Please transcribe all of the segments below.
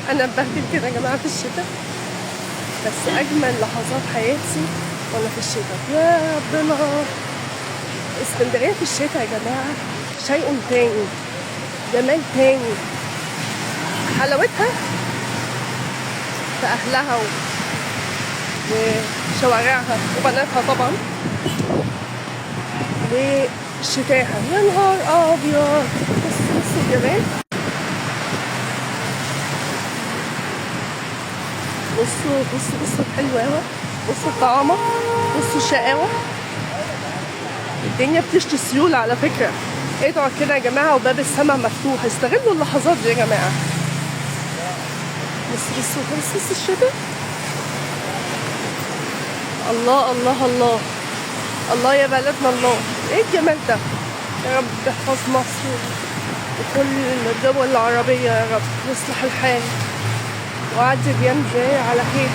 انا اتبهدل كده يا جماعه في الشتاء، بس اجمل لحظات حياتي وانا في الشتاء. يا ربنا، اسكندريه في الشتاء يا جماعه شيء تاني، جمال تاني. حلاوتها في اهلها وشوارعها وبناتها طبعا، وشتاها. يا نهار ابيض، بصوا الجمال، بصوا الحلوة، بصوا الطعامة، بصوا الشقاوة. الدنيا بتشتي سيولة على فكرة. ادعوا كده يا جماعة وباب السماء مفتوح، استغلوا اللحظات دي يا جماعة. بصوا الشتاء. الله الله الله الله يا بلدنا، الله ايه الجمال ده. يا رب احفظ مصر وكل الدول العربية يا رب، يصلح الحال وعدي الايام دي على خير،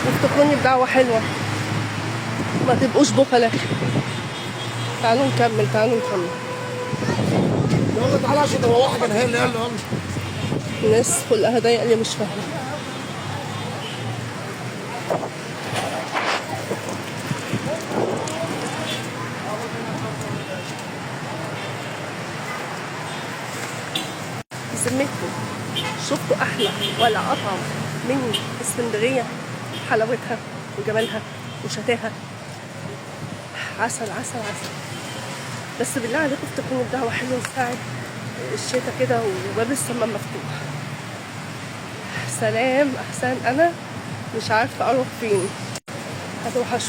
وافتكروني بدعوة حلوة، ما تبقوش بخلة. تعالوا نكمل. يلا تعالى عشان نروح كده. يلا الناس كلها ضايقة اللي مش فاهمة. بذمتكم شفتوا أحلى ولا أطعم من اسكندرية؟ حلاوتها وجمالها وشتاها عسل عسل عسل. بس بالله عليكم افتكروني بدعوة حلوة ساعة الشتا كده وباب السما مفتوح. سلام. أحسن أنا مش عارفة أروح فين، هتوحشوني.